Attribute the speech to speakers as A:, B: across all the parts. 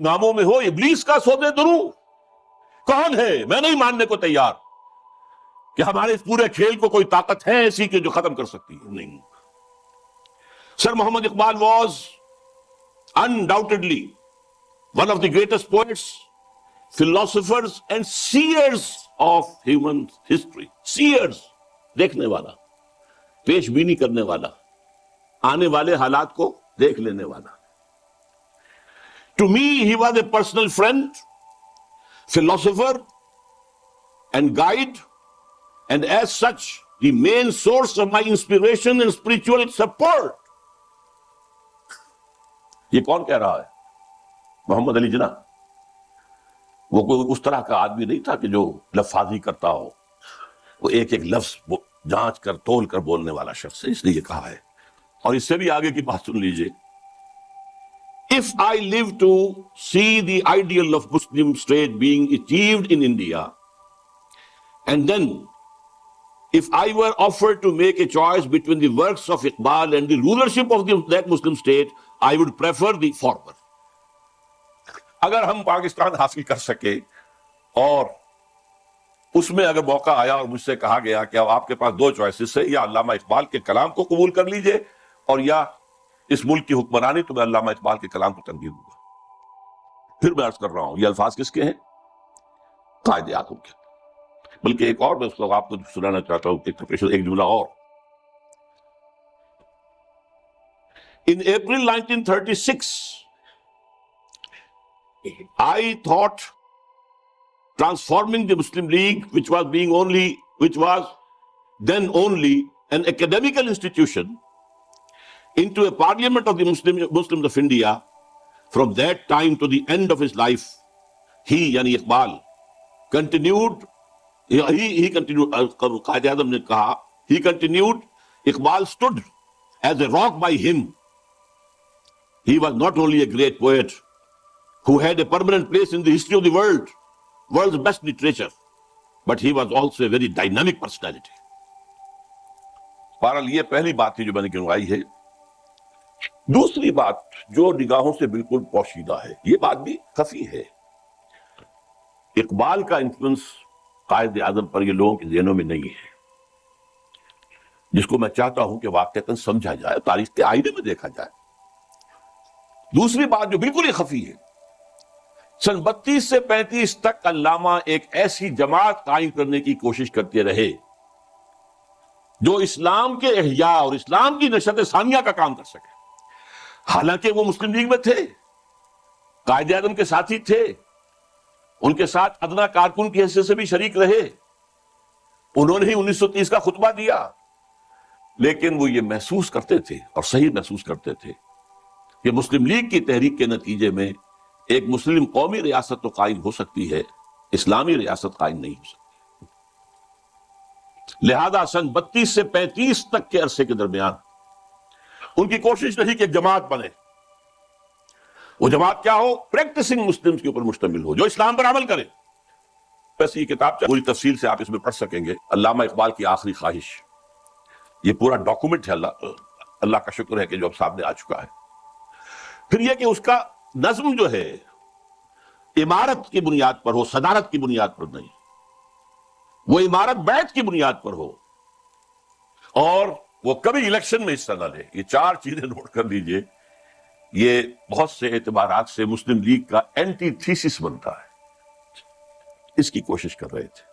A: ناموں میں ہو ابلیس کا سودے درو. کون ہے؟ میں نہیں ماننے کو تیار کہ ہمارے اس پورے کھیل کو کوئی طاقت ہے ایسی کہ جو ختم کر سکتی ہے. نہیں. Sir Muhammad Iqbal was undoubtedly one of the greatest poets, philosophers and seers of human history. Seers, دیکھنے والا, پیش بینی کرنے والا, آنے والے حالات کو دیکھ لینے والا. To me, he was a personal friend, philosopher and guide, and as such, the main source of my inspiration and spiritual support. یہ کون کہہ رہا ہے؟ محمد علی جناح. وہ کوئی اس طرح کا آدمی نہیں تھا کہ جو لفاظی کرتا ہو. وہ ایک ایک لفظ جانچ کر تول کر بولنے والا شخص ہے, اس نے یہ کہا ہے. اور اس سے بھی آگے کی بات سن لیجئے. If I live to see the ideal of Muslim state being achieved in India, and then if I were offered to make a choice between the works of Iqbal and the rulership of that Muslim state, I would prefer the former. اگر ہم پاکستان حاصل کر سکے اور اس میں اگر موقع آیا اور مجھ سے کہا گیا کہ اب آپ کے پاس دو چوائسز ہے, یا علامہ اقبال کے کلام کو قبول کر لیجئے اور یا اس ملک کی حکمرانی, تو میں علامہ اقبال کے کلام کو ترجیح دوں گا. پھر میں عرض کر رہا ہوں یہ الفاظ کس کے ہیں؟ قائد اعظم کے. بلکہ ایک اور میں اس کو آپ کو سنانا چاہتا ہوں, ایک جملہ اور. In April 1936, I thought transforming the Muslim League, which was then only an academical institution, into a parliament of the Muslims of India. From that time to the end of his life, he, yani Iqbal, continued, he continued, Qaid Azam ne kaha, he continued, Iqbal stood as a rock by him. He was not only a great poet who had a permanent place in the history of the world's best literature, but he was also a very dynamic personality. بہرحال یہ پہلی بات تھی جو میں نے گنوائی ہے. دوسری بات جو نگاہوں سے بالکل پوشیدہ ہے, یہ بات بھی خفی ہے. اقبال کا انفلوئنس قائد اعظم پر یہ لوگوں کے ذہنوں میں نہیں ہے, جس کو میں چاہتا ہوں کہ واقعتاً سمجھا جائے, تاریخ کے آئینے میں دیکھا جائے. دوسری بات جو بالکل ہی خفی ہے, سن 32 سے 35 تک علامہ ایک ایسی جماعت قائم کرنے کی کوشش کرتے رہے جو اسلام کے احیاء اور اسلام کی نشت ثانیہ کا کام کر سکے. حالانکہ وہ مسلم لیگ میں تھے, قائد اعظم کے ساتھی تھے, ان کے ساتھ ادنا کارکن کی حیثیت سے بھی شریک رہے, انہوں نے ہی 1930 کا خطبہ دیا. لیکن وہ یہ محسوس کرتے تھے اور صحیح محسوس کرتے تھے کہ مسلم لیگ کی تحریک کے نتیجے میں ایک مسلم قومی ریاست تو قائم ہو سکتی ہے, اسلامی ریاست قائم نہیں ہو سکتی. لہذا سن 32 سے 35 تک کے عرصے کے درمیان ان کی کوشش رہی کہ ایک جماعت بنے. وہ جماعت کیا ہو؟ پریکٹسنگ مسلمز کے اوپر مشتمل ہو, جو اسلام پر عمل کرے. ویسے یہ کتاب پوری تفصیل سے آپ اس میں پڑھ سکیں گے, علامہ اقبال کی آخری خواہش. یہ پورا ڈاکومنٹ ہے, اللہ کا شکر ہے کہ جو اب سامنے آ چکا ہے. پھر یہ کہ اس کا نظم جو ہے عمارت کی بنیاد پر ہو, صدارت کی بنیاد پر نہیں. وہ عمارت بیعت کی بنیاد پر ہو, اور وہ کبھی الیکشن میں حصہ نہ لے. یہ چار چیزیں نوٹ کر لیجئے. یہ بہت سے اعتبارات سے مسلم لیگ کا اینٹی تھیسس بنتا ہے. اس کی کوشش کر رہے تھے.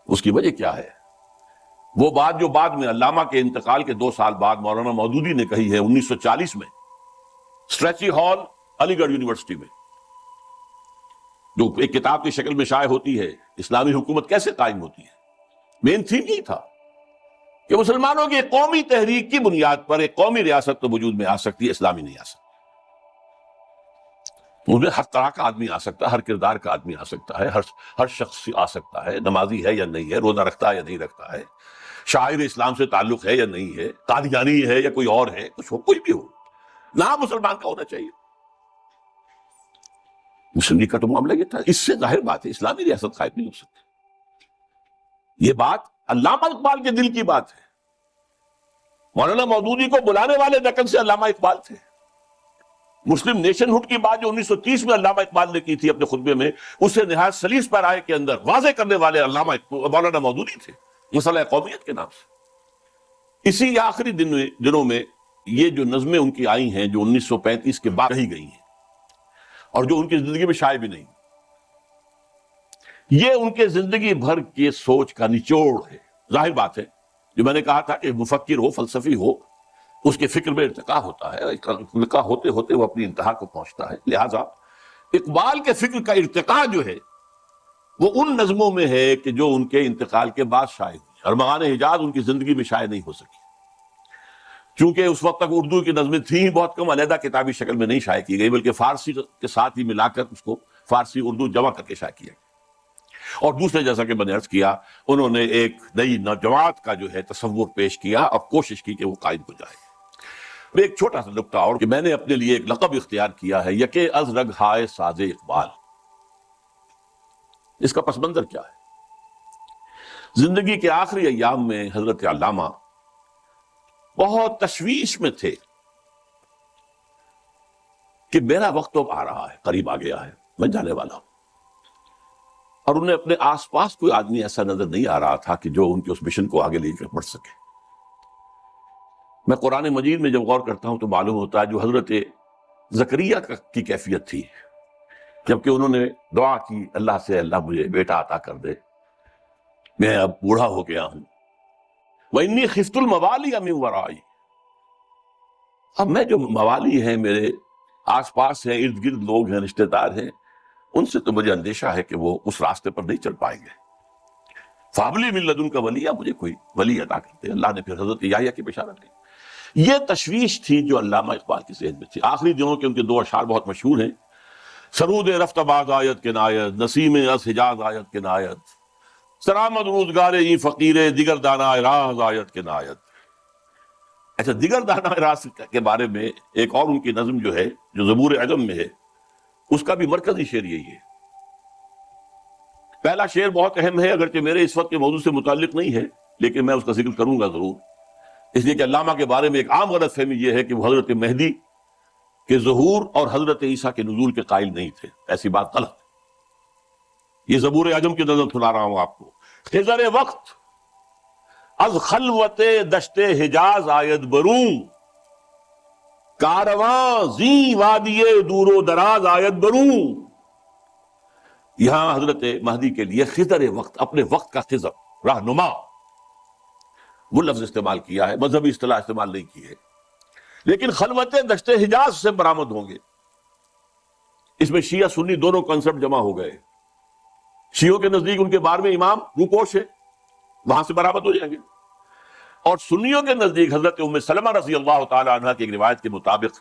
A: اس کی وجہ کیا ہے؟ وہ بات جو بعد میں علامہ کے انتقال کے 2 سال بعد مولانا مودودی نے کہی ہے 1940 میں اسٹریچی ہال علی گڑھ یونیورسٹی میں, جو ایک کتاب کی شکل میں شائع ہوتی ہے, اسلامی حکومت کیسے قائم ہوتی ہے. مین تھیم یہی تھا کہ مسلمانوں کی ایک قومی تحریک کی بنیاد پر ایک قومی ریاست تو وجود میں آ سکتی ہے, اسلامی نہیں آ سکتی. اس میں ہر طرح کا آدمی آ سکتا ہے, ہر کردار کا آدمی آ سکتا ہے, ہر شخص آ سکتا ہے, نمازی ہے یا نہیں ہے, روزہ رکھتا ہے یا نہیں رکھتا ہے, شاعر اسلام سے تعلق ہے یا نہیں ہے, قادیانی ہے یا کوئی اور ہے, کچھ ہو, کوئی بھی ہو, نام مسلمان کا ہونا چاہیے. مسلم لیگ کا تو معاملہ یہ تھا. اس سے ظاہر بات ہے اسلامی ریاست قائم نہیں ہو سکتی. یہ بات علامہ اقبال کے دل کی بات ہے. مولانا مودودی کو بلانے والے دکن سے علامہ اقبال تھے. مسلم نیشن ہوڈ کی بات جو 1930 میں علامہ اقبال نے کی تھی اپنے خطبے میں، اسے نہایت سلیس پیرائے کے اندر واضح کرنے والے علامہ مولانا مودودی تھے، مسئلہ قومیت کے نام سے۔ اسی آخری دنوں میں یہ جو نظمیں ان کی آئی ہیں جو 1935 کے بعد کہی گئی ہیں اور جو ان کی زندگی میں شائع بھی نہیں، یہ ان کے زندگی بھر کی سوچ کا نچوڑ ہے۔ ظاہر بات ہے، جو میں نے کہا تھا کہ مفکر ہو، فلسفی ہو، اس کے فکر میں ارتقا ہوتا ہے، ارتقا ہوتے ہوتے وہ اپنی انتہا کو پہنچتا ہے۔ لہٰذا اقبال کے فکر کا ارتقا جو ہے وہ ان نظموں میں ہے کہ جو ان کے انتقال کے بعد شائع ہوئی، ارمغان حجاز ان کی زندگی میں شائع نہیں ہو سکی، چونکہ اس وقت تک اردو کی نظمیں تھیں بہت کم، علیحدہ کتابی شکل میں نہیں شائع کی گئی، بلکہ فارسی کے ساتھ ہی ملا کر اس کو فارسی اردو جمع کر کے شائع کیا گیا۔ اور دوسرے، جیسا کہ میں نے عرض کیا، انہوں نے ایک نئی نوجوات کا جو ہے تصور پیش کیا اور کوشش کی کہ وہ قائم ہو جائے۔ ایک چھوٹا سا نکتہ اور کہ میں نے اپنے لیے ایک لقب اختیار کیا ہے، یکے از رگ ہائے ساز اقبال۔ اس کا پس منظر کیا ہے؟ زندگی کے آخری ایام میں حضرت علامہ بہت تشویش میں تھے کہ میرا وقت اب آ رہا ہے، قریب آ گیا ہے، میں جانے والا ہوں، اور انہیں اپنے آس پاس کوئی آدمی ایسا نظر نہیں آ رہا تھا کہ جو ان کے اس مشن کو آگے لے کر بڑھ سکے۔ میں قرآن مجید میں جب غور کرتا ہوں تو معلوم ہوتا ہے جو حضرت زکریا کی کیفیت تھی، جبکہ انہوں نے دعا کی اللہ سے، اللہ مجھے بیٹا عطا کر دے، میں اب بوڑھا ہو گیا ہوں، وَإِنِّي خِفْتُ الْمَوَالِيَ مِنْ وَرَائِي، اب میں جو موالی ہیں، میرے آس پاس ہیں، ارد گرد لوگ ہیں، رشتہ دار ہیں، ان سے تو مجھے اندیشہ ہے کہ وہ اس راستے پر نہیں چل پائیں گے۔ فَهَبْ لِي مِن لَّدُنْكَ وَلِيًّا، مجھے کوئی ولی عطا کر دے۔ اللہ نے پھر حضرت یحییٰ کی بشارت دی۔ یہ تشویش تھی جو علامہ اقبال کے ذہن میں تھی۔ آخری دنوں کے ان کے دو اشعار بہت مشہور ہیں، سرود رفت باز آیت کے نایت، نسیم از حجاز آیت کے نایت، سرآمد روزگار ای فقیر دیگر دانا راز آیت کے نایت۔ اچھا، دیگر دانا راز کے بارے میں ایک اور ان کی نظم جو ہے، جو زبور عجم میں ہے، اس کا بھی مرکزی شعر یہی ہے۔ پہلا شعر بہت اہم ہے، اگرچہ میرے اس وقت کے موضوع سے متعلق نہیں ہے، لیکن میں اس کا ذکر کروں گا ضرور، اس لیے کہ علامہ کے بارے میں ایک عام غلط فہمی یہ ہے کہ وہ حضرت مہدی کے ظہور اور حضرت عیسیٰ کے نزول کے قائل نہیں تھے۔ ایسی بات غلط ہے۔ یہ زبور عجم کی نظر سنا رہا ہوں آپ کو۔ خضر وقت از خلوت دشت حجاز آید بروں، کارواں زی وادی دور و دراز آید بروں۔ یہاں حضرت مہدی کے لیے خضر وقت، اپنے وقت کا خضر، رہنما، وہ لفظ استعمال کیا ہے، مذہبی اصطلاح استعمال نہیں کی ہے، لیکن خلوت دشت حجاز سے برآمد ہوں گے۔ اس میں شیعہ سنی دونوں کنسپٹ جمع ہو گئے۔ شیعوں کے نزدیک ان کے 12ویں امام روپوش ہے، وہاں سے برآمد ہو جائیں گے، اور سنیوں کے نزدیک حضرت ام سلمہ رضی اللہ تعالی عنہ کی ایک روایت کے مطابق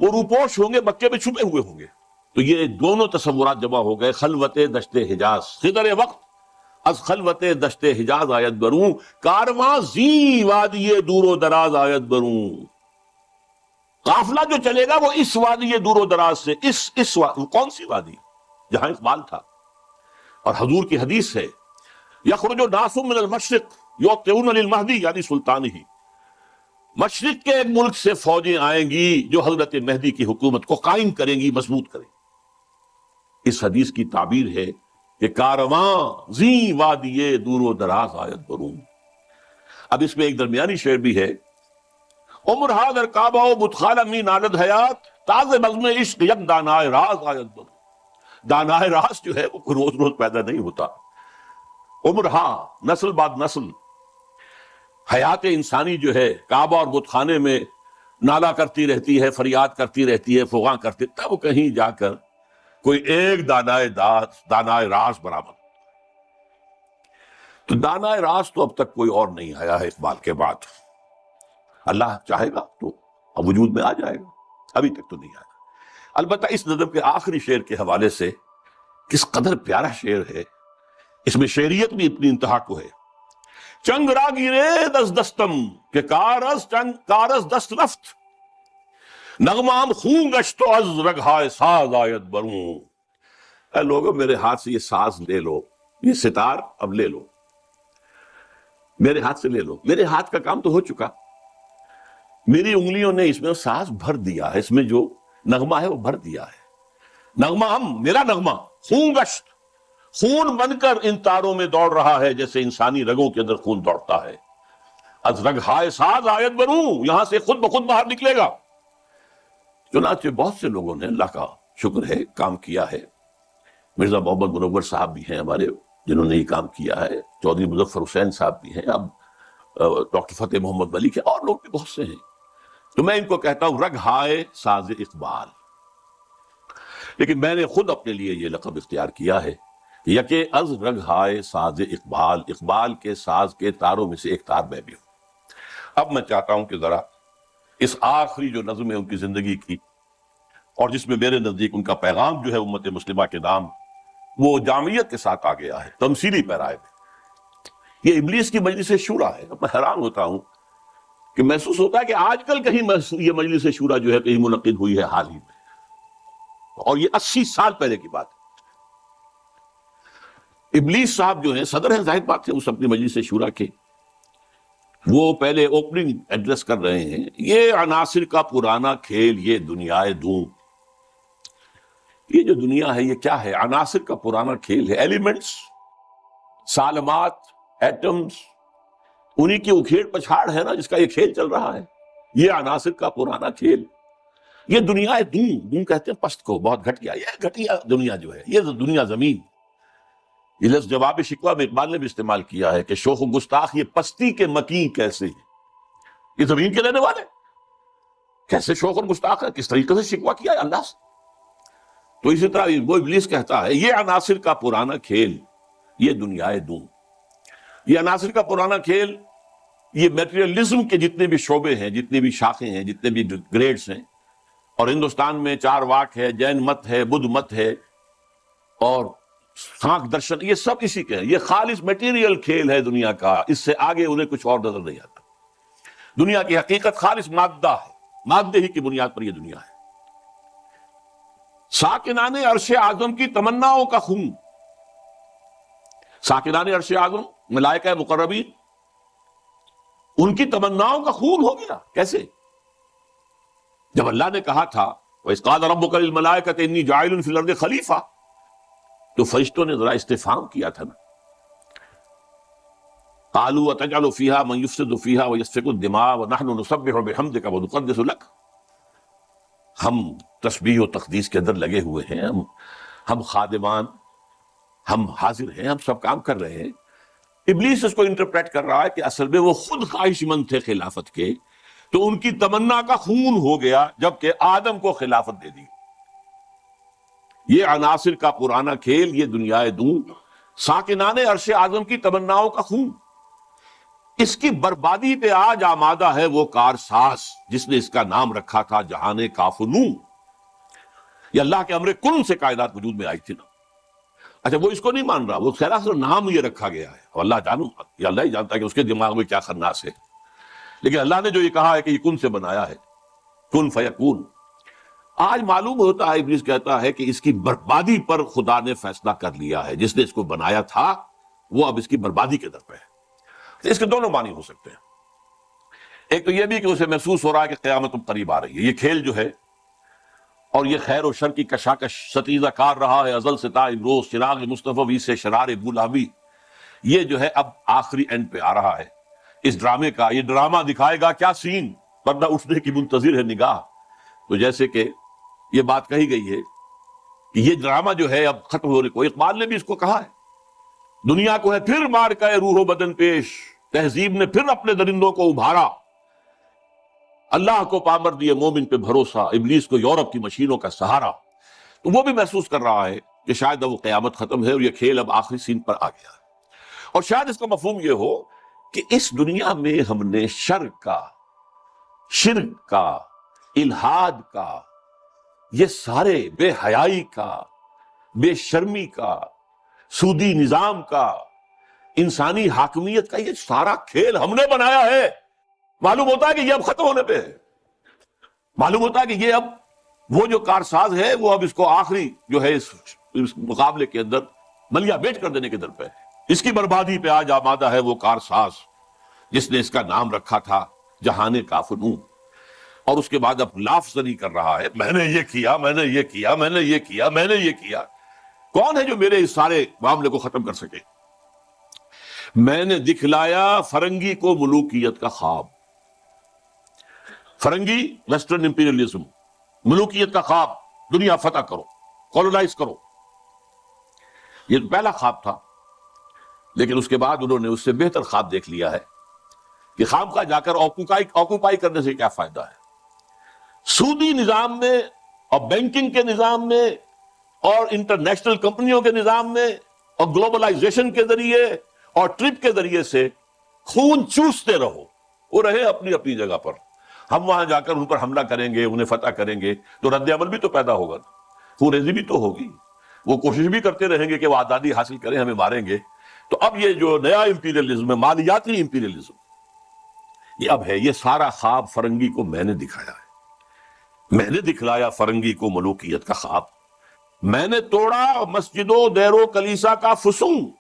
A: وہ روپوش ہوں گے، مکے میں چھپے ہوئے ہوں گے۔ تو یہ دونوں تصورات جمع ہو گئے، خلوت دشت حجاز، خضر وقت از خلوت دشت حجاز آیت بروں، کارواں زی وادی دور و دراز آیت بروں۔ قافلہ جو چلے گا وہ اس وادی دور و دراز سے، اس کون سی وادی؟ جہاں اقبال تھا، اور حضور کی حدیث ہے، یخرج ناس من المشرق یوطئون للمہدی، یعنی سلطان ہی، مشرق کے ایک ملک سے فوجیں آئیں گی جو حضرت مہدی کی حکومت کو قائم کریں گی، مضبوط کریں گی۔ اس حدیث کی تعبیر ہے کہ کارواں زی وادی دور و دراز آیت بروں۔ اب اس میں ایک درمیانی شعر بھی ہے، عمر حاضر کعبہ و بتخانہ می نالد حیات، تاز بزم عشق یک دانائے راز آیت بروں۔ دانائے راز جو ہے وہ روز روز پیدا نہیں ہوتا، عمر ہاں، نسل بعد نسل، حیات انسانی جو ہے کعبہ اور بت خانے میں نالا کرتی رہتی ہے، فریاد کرتی رہتی ہے، فغاں کرتی، تب کہیں جا کر کوئی ایک دانائے راز برآمد۔ تو دانائے راز تو اب تک کوئی اور نہیں آیا ہے اقبال کے بعد۔ اللہ چاہے گا تو اب وجود میں آ جائے گا، ابھی تک تو نہیں آیا۔ البتہ اس نظم کے آخری شعر کے حوالے سے کس قدر پیارا شعر ہے، اس میں شعریت بھی اتنی انتہا کو ہے۔ چنگ را گیرے دست دستم کہ کارز دست رفت، نغمام خون گشت و از رگہائے ساز آیت بروں۔ اے لوگو، میرے ہاتھ سے یہ ساز لے لو، یہ ستار اب لے لو، میرے ہاتھ سے لے لو، میرے ہاتھ کا کام تو ہو چکا، میری انگلیوں نے اس میں ساز بھر دیا ہے، اس میں جو نغمہ ہے وہ بھر دیا ہے. نغمہ میرا نغمہ خون گشت، خون بن کر ان تاروں میں دوڑ رہا ہے جیسے انسانی رگوں کے اندر خون دوڑتا ہے. از رگ ہائے ساز آیت بنوں، یہاں سے خود بخود باہر نکلے گا. چنانچہ بہت سے لوگوں نے اللہ کا شکر ہے کام کیا ہے. مرزا محمد منور صاحب بھی ہیں ہمارے جنہوں نے یہ کام کیا ہے، چودھری مظفر حسین صاحب بھی ہیں، اب ڈاکٹر فتح محمد ملک ہے، اور لوگ بھی بہت سے ہیں. تو میں ان کو کہتا ہوں رگ ہائے ساز اقبال. لیکن میں نے خود اپنے لیے یہ لقب اختیار کیا ہے کہ یکے از رگ ہائے ساز اقبال، اقبال کے ساز کے تاروں میں سے ایک تار میں بھی ہوں. اب میں چاہتا ہوں کہ ذرا اس آخری جو نظم ہے ان کی زندگی کی، اور جس میں میرے نزدیک ان کا پیغام جو ہے امت مسلمہ کے نام وہ جامعیت کے ساتھ آ گیا ہے، تمثیلی پیرائے میں. یہ ابلیس کی مجلس شورا ہے. میں حیران ہوتا ہوں کہ محسوس ہوتا ہے کہ آج کل کہیں یہ مجلس شورا جو ہے کہیں منعقد ہوئی ہے حال ہی میں، اور یہ 80 سال پہلے کی بات ہے. ابلیس صاحب جو ہیں صدر ہیں، ظاہر بات ہے اس اپنی مجلس شورا کے، وہ پہلے اوپننگ ایڈریس کر رہے ہیں. یہ عناصر کا پرانا کھیل، یہ دنیائے دوں. یہ جو دنیا ہے یہ کیا ہے؟ عناصر کا پرانا کھیل ہے. ایلیمنٹس، سالمات، ایٹمز، انہی کی اکھیڑ پچھاڑ ہے نا جس کا یہ کھیل چل رہا ہے. یہ عناصر کا پرانا کھیل، یہ دنیائے دوں. دوں کہتے ہیں پست کو، بہت گھٹیا. یہ گھٹیا دنیا جو ہے، یہ دنیا زمین. یہ لفظ جواب شکوہ میں اقبال نے بھی استعمال کیا ہے کہ شوخ و گستاخ یہ پستی کے مکین کیسے ہیں. یہ زمین کے رہنے والے کیسے شوخ اور گستاخ ہے، کس طریقے سے شکوہ کیا ہے اللہ سے. تو اسی طرح وہ ابلیس کہتا ہے یہ عناصر کا پرانا کھیل، یہ دنیائے دوں. یہ عناصر کا پرانا کھیل، یہ میٹریلزم کے جتنے بھی شعبے ہیں، جتنے بھی شاخیں ہیں، جتنے بھی گریڈز ہیں، اور ہندوستان میں چار واک ہے، جین مت ہے، بدھ مت ہے، اور سانکھ درشن، یہ سب اسی کے ہیں. یہ خالص میٹیریل کھیل ہے دنیا کا. اس سے آگے انہیں کچھ اور نظر نہیں آتا. دنیا کی حقیقت خالص مادہ ہے، مادے ہی کی بنیاد پر یہ دنیا ہے. ساکنان عرش اعظم کی تمناؤں کا خون، ساکنان عرش اعظم ملائکہ مقربین، ان کی تمناؤں کا خون ہو گیا. کیسے؟ جب اللہ نے کہا تھا وَإِذْ قَالَ رَبُّكَ لِلْمَلَائِكَةِ إِنِّي جَاعِلٌ فِي الْأَرْضِ خَلِيفَةً، تو فرشتوں نے ذرا استفہام کیا تھا نا. قَالُوا وَتَجْعَلُ فِيهَا مَن يُفْسِدُ فِيهَا وَيَسْفِكُ الدِّمَاءَ وَنَحْنُ نُسَبِّحُ بِحَمْدِكَ وَنُقَدِّسُ لَكَ. ہم تسبیح و تقدیس کے اندر لگے ہوئے ہیں، ہم خادمان، ہم حاضر ہیں، ہم سب کام کر رہے ہیں. ابلیس اس کو انٹرپریٹ کر رہا ہے کہ اصل میں وہ خود خواہش مند تھے خلافت کے، تو ان کی تمنا کا خون ہو گیا جبکہ آدم کو خلافت دے دی. یہ عناصر کا پرانا کھیل، یہ دنیائے دوں، ساکنان عرش اعظم کی تمناؤں کا خون. اس کی بربادی پہ آج آمادہ ہے وہ کارساز جس نے اس کا نام رکھا تھا جہان کافنوں. یہ اللہ کے امر کن سے کائنات وجود میں آئی تھی نا. اچھا وہ اس کو نہیں مان رہا، وہ سراسر نام یہ رکھا گیا ہے، اور اللہ جانو، یہ اللہ ہی جانتا ہے کہ اس کے دماغ میں کیا خناس ہے. لیکن اللہ نے جو یہ کہا ہے کہ یہ کن سے بنایا ہے، کن فیکون. آج معلوم ہوتا ہے ابلیس کہتا ہے کہ اس کی بربادی پر خدا نے فیصلہ کر لیا ہے. جس نے اس کو بنایا تھا وہ اب اس کی بربادی کے در پہ ہے. اس کے دونوں معنی ہو سکتے ہیں. ایک تو یہ بھی کہ اسے محسوس ہو رہا ہے کہ قیامت اب قریب آ رہی ہے. یہ کھیل جو ہے اور یہ خیر و شر کی کشاکش ستیزہ کار رہا ہے ازل سے تا امروز، چراغ مصطفی سے شرار بولہبی. یہ جو ہے اب آخری اینڈ پہ آ رہا ہے اس ڈرامے کا. یہ ڈرامہ دکھائے گا کیا سین، پردہ اٹھنے کی منتظر ہے نگاہ. تو جیسے کہ یہ بات کہی گئی ہے کہ یہ ڈرامہ جو ہے اب ختم ہونے کو، اقبال نے بھی اس کو کہا ہے، دنیا کو ہے پھر مار کے روح و بدن پیش، تہذیب نے پھر اپنے درندوں کو ابھارا. اللہ کو پامر دیے مومن پہ بھروسہ، ابلیس کو یورپ کی مشینوں کا سہارا. تو وہ بھی محسوس کر رہا ہے کہ شاید اب وہ قیامت ختم ہے اور یہ کھیل اب آخری سین پر آ گیا ہے. اور شاید اس کا مفہوم یہ ہو کہ اس دنیا میں ہم نے شر کا، شرک کا، الہاد کا، یہ سارے بے حیائی کا، بے شرمی کا، سودی نظام کا، انسانی حاکمیت کا، یہ سارا کھیل ہم نے بنایا ہے. معلوم ہوتا ہے کہ یہ اب ختم ہونے پہ ہے. معلوم ہوتا ہے کہ یہ اب وہ جو کارساز ہے وہ اب اس کو آخری جو ہے اس مقابلے کے اندر ملیا بیٹ کر دینے کے در پہ ہے. اس کی بربادی پہ آج آمادہ ہے وہ کارساز جس نے اس کا نام رکھا تھا جہان کافنوں. اور اس کے بعد اب لافزنی کر رہا ہے، میں نے یہ کیا، میں نے یہ کیا، میں نے یہ کیا، میں نے یہ کیا. کون ہے جو میرے اس سارے معاملے کو ختم کر سکے؟ میں نے دکھلایا فرنگی کو ملوکیت کا خواب. فرنگی ویسٹرن امپیریلزم، ملوکیت کا خواب، دنیا فتح کرو، کولونائز کرو. یہ پہلا خواب تھا، لیکن اس کے بعد انہوں نے اس سے بہتر خواب دیکھ لیا ہے کہ خامخواہ جا کر آکوپائی کرنے سے کیا فائدہ ہے. سودی نظام میں اور بینکنگ کے نظام میں اور انٹرنیشنل کمپنیوں کے نظام میں اور گلوبلائزیشن کے ذریعے اور ٹرپ کے ذریعے سے خون چوستے رہو. وہ رہے اپنی اپنی جگہ پر، ہم وہاں جا کر ان پر حملہ کریں گے، انہیں فتح کریں گے تو رد عمل بھی تو پیدا ہوگا، خون ریزی بھی تو ہوگی. وہ کوشش بھی کرتے رہیں گے کہ وہ آزادی حاصل کریں، ہمیں ماریں گے. تو اب یہ جو نیا امپیریلزم ہے، مالیاتی امپیریلزم، یہ اب ہے. یہ سارا خواب فرنگی کو میں نے دکھایا ہے. میں نے دکھلایا فرنگی کو ملوکیت کا خواب. میں نے توڑا مسجد و دیر و کلیسا کا فسون.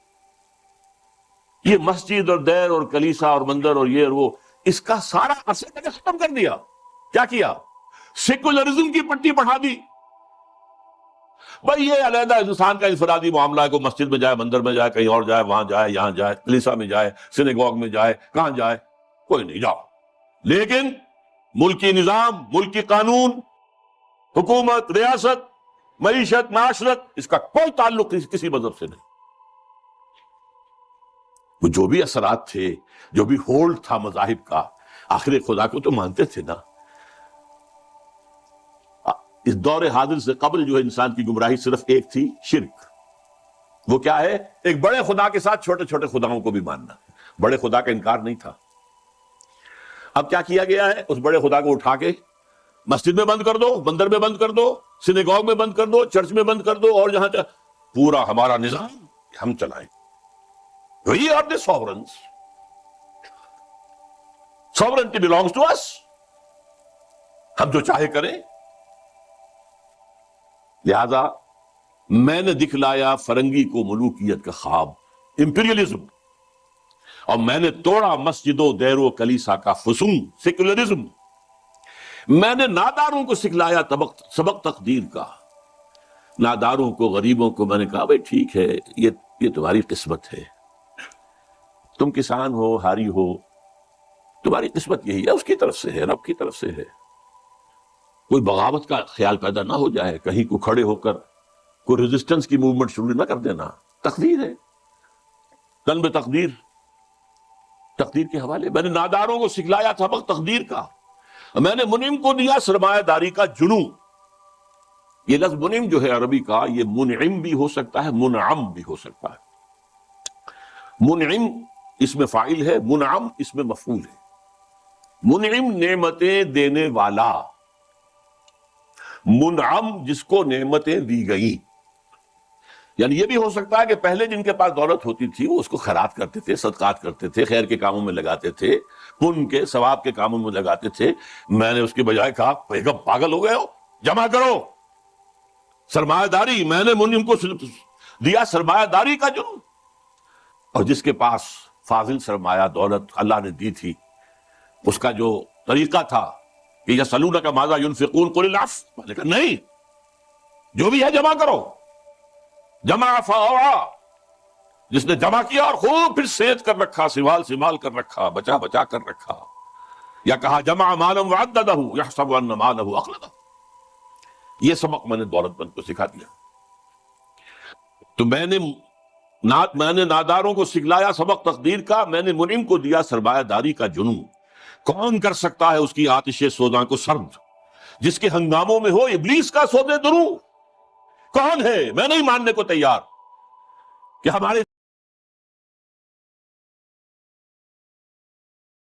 A: یہ مسجد اور دیر اور کلیسا اور مندر اور یہ اور وہ، اس کا سارا اثر ختم کر دیا. کیا کیا؟ سیکولرزم کی پٹی بڑھا دی. بھائی یہ علیحدہ انسان کا انفرادی معاملہ ہے، کوئی مسجد میں جائے، مندر میں جائے، کہیں اور جائے، وہاں جائے، یہاں جائے، کلیسا میں جائے، سینیگوگ میں جائے، کہاں جائے، کوئی نہیں، جاؤ. لیکن ملکی نظام، ملکی قانون، حکومت، ریاست، معیشت، معاشرت، اس کا کوئی تعلق کسی مذہب سے نہیں. وہ جو بھی اثرات تھے، جو بھی ہولڈ تھا مذاہب کا، آخر خدا کو تو مانتے تھے نا. اس دور حاضر سے قبل جو ہے انسان کی گمراہی صرف ایک تھی، شرک. وہ کیا ہے؟ ایک بڑے خدا کے ساتھ چھوٹے چھوٹے خداؤں کو بھی ماننا. بڑے خدا کا انکار نہیں تھا. اب کیا کیا گیا ہے؟ اس بڑے خدا کو اٹھا کے مسجد میں بند کر دو، مندر میں بند کر دو، سینیگوگ میں بند کر دو، چرچ میں بند کر دو، اور جہاں پورا ہمارا نظام ہم چلائیں. وہی آپ نے sovereignty belongs to us. ہم جو چاہے کریں. لہذا میں نے دکھلایا فرنگی کو ملوکیت کا خواب، امپیریلزم، اور میں نے توڑا مسجد و دیر و کلیسا کا فسون، سیکولرزم. میں نے ناداروں کو سکھلایا سبق تقدیر کا. ناداروں کو، غریبوں کو میں نے کہا بھائی ٹھیک ہے، یہ تمہاری قسمت ہے. تم کسان ہو، ہاری ہو، تمہاری قسمت یہی ہے، اس کی طرف سے ہے، رب کی طرف سے ہے. کوئی بغاوت کا خیال پیدا نہ ہو جائے، کہیں کو کھڑے ہو کر کوئی ریزسٹنس کی موومنٹ شروع نہ کر دینا. تقدیر ہے، قلب تقدیر، تقدیر کے حوالے. میں نے ناداروں کو سکھلایا سبق تقدیر کا. میں نے منعم کو دیا سرمایہ داری کا جنوں. یہ لفظ منعم جو ہے عربی کا، یہ منعم بھی ہو سکتا ہے، منعم بھی ہو سکتا ہے. منعم اس میں فاعل ہے، منعم اس میں مفعول ہے. منعم نعمتیں دینے والا، منعم جس کو نعمتیں دی گئی. یعنی یہ بھی ہو سکتا ہے کہ پہلے جن کے پاس دولت ہوتی تھی وہ اس کو خیرات کرتے تھے، صدقات کرتے تھے، خیر کے کاموں میں لگاتے تھے، پن کے ثواب کے کاموں میں لگاتے تھے. میں نے اس کے بجائے کہا بیگم پاگل ہو گئے ہو، جمع کرو سرمایہ داری. میں نے منعم کو دیا سرمایہ داری کا جنون. اور جس کے پاس فاضل سرمایہ دولت اللہ نے دی تھی، اس کا جو طریقہ تھا کہ یسألونک ماذا ينفقون قل العفو، میں نے کہا نہیں، جو بھی ہے جمع کرو. جمع فاوعى، جس نے جمع کیا اور خوب پھر سیت کر رکھا، سنبھال کر رکھا، بچا کر رکھا. یا کہا جمع مالا وعددہ يحسب ان مالہ اخلدہ. یہ سبق میں نے دولت مند کو سکھا دیا. تو میں نے ناداروں کو سکھلایا سبق تقدیر کا. میں نے منعم کو دیا سرمایہ داری کا جنون. کون کر سکتا ہے اس کی آتش سوزاں کو سرد، جس کے ہنگاموں میں ہو ابلیس کا سودے دروں؟ کون ہے؟ میں نہیں ماننے کو تیار کہ ہمارے